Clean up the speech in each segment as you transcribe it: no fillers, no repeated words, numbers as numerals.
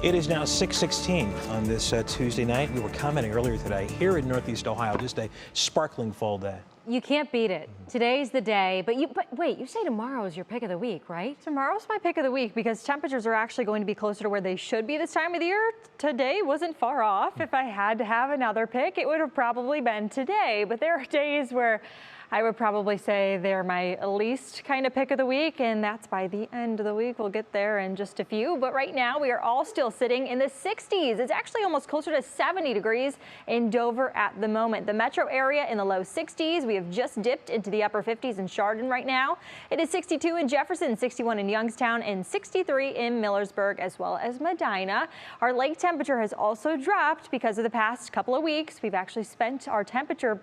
It is now 6:16 on this Tuesday night. We were commenting earlier today here in Northeast Ohio, just a sparkling fall day. You can't beat it. Today's the day, but wait, you say tomorrow is your pick of the week, right? Tomorrow's my pick of the week because temperatures are actually going to be closer to where they should be this time of the year. Today wasn't far off. If I had to have another pick, it would have probably been today, but there are days where I would probably say they're my least kind of pick of the week, and that's by the end of the week. We'll get there in just a few, but right now we are all still sitting in the 60s. It's actually almost closer to 70 degrees in Dover at the moment. The metro area in the low 60s. We have just dipped into the upper 50s in Chardon right now. It is 62 in Jefferson, 61 in Youngstown, and 63 in Millersburg, as well as Medina. Our lake temperature has also dropped because of the past couple of weeks. We've actually spent our temperature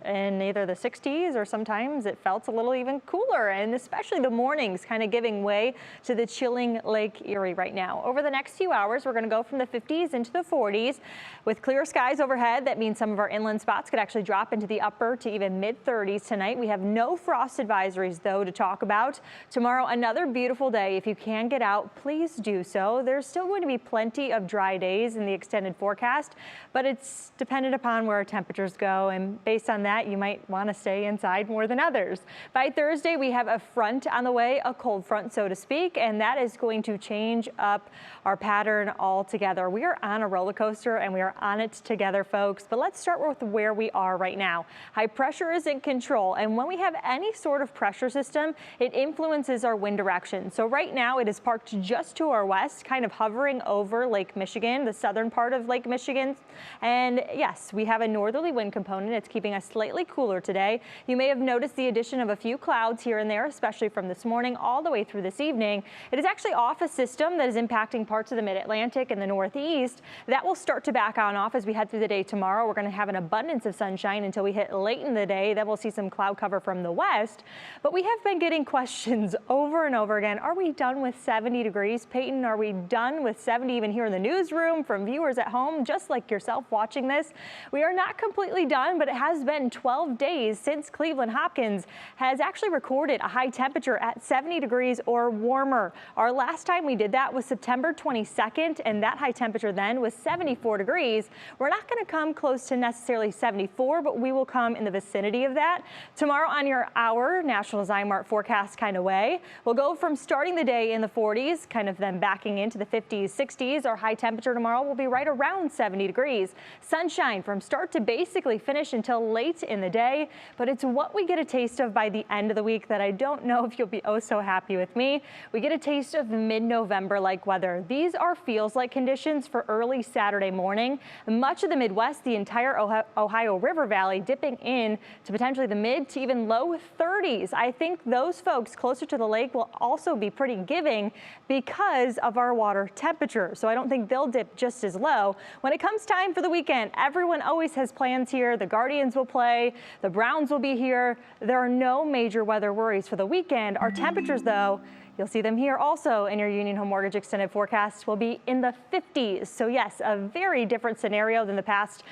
in either the 60s or sometimes it felt a little even cooler, and especially the mornings kind of giving way to the chilling Lake Erie right now. Over the next few hours, we're going to go from the 50s into the 40s. With clear skies overhead, that means some of our inland spots could actually drop into the upper to even mid-30s tonight. We have no frost advisories, though, to talk about. Tomorrow, another beautiful day. If you can get out, please do so. There's still going to be plenty of dry days in the extended forecast, but it's dependent upon where our temperatures go, and based on that, you might want to stay inside more than others. By Thursday, we have a front on the way, a cold front, so to speak, and that is going to change up our pattern altogether. We are on a roller coaster and we are on it together, folks. But let's start with where we are right now. High pressure is in control, and when we have any sort of pressure system, it influences our wind direction. So right now it is parked just to our west, kind of hovering over Lake Michigan, the southern part of Lake Michigan. And yes, we have a northerly wind component. It's keeping us slightly cooler today. You may have noticed the addition of a few clouds here and there, especially from this morning all the way through this evening. It is actually off a system that is impacting parts of the mid-Atlantic and the northeast. That will start to back on off as we head through the day tomorrow. We're going to have an abundance of sunshine until we hit late in the day. Then we'll see some cloud cover from the west. But we have been getting questions over and over again. Are we done with 70 degrees, Peyton? Are we done with 70 even here in the newsroom from viewers at home, just like yourself watching this? We are not completely done, but it has been 12 days since Cleveland Hopkins has actually recorded a high temperature at 70 degrees or warmer. Our last time we did that was September 22nd, and that high temperature then was 74 degrees. We're not going to come close to necessarily 74, but we will come in the vicinity of that. Tomorrow on your hour, National Zymark forecast kind of way, we'll go from starting the day in the 40s, kind of then backing into the 50s, 60s. Our high temperature tomorrow will be right around 70 degrees. Sunshine from start to basically finish until late in the day, but it's what we get a taste of by the end of the week that I don't know if you'll be oh so happy with me. We get a taste of mid-November like weather. These are feels like conditions for early Saturday morning. Much of the Midwest, the entire Ohio River Valley dipping in to potentially the mid to even low 30s. I think those folks closer to the lake will also be pretty giving because of our water temperature. So I don't think they'll dip just as low. When it comes time for the weekend, everyone always has plans here. The Guardians will play. The Browns will be here. There are no major weather worries for the weekend. Our temperatures, though, you'll see them here also in your Union Home Mortgage extended forecast, will be in the 50s. So yes, a very different scenario than the past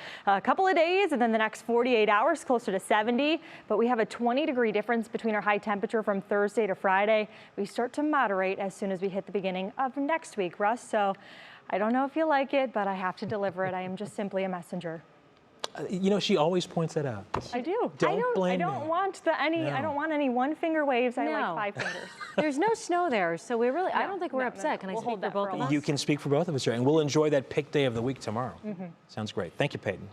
couple of days, and then the next 48 hours closer to 70. But we have a 20-degree difference between our high temperature from Thursday to Friday. We start to moderate as soon as we hit the beginning of next week, Russ. So I don't know if you like it, but I have to deliver it. I am just simply a messenger. You know, she always points that out. I do. Don't blame me. I don't want I don't want any one finger waves. I like 5 fingers. There's no snow there, so we really, I don't think we're upset. Can I speak for both of us? You can speak for both of us here, and we'll enjoy that pick day of the week tomorrow. Sounds great. Thank you, Peyton.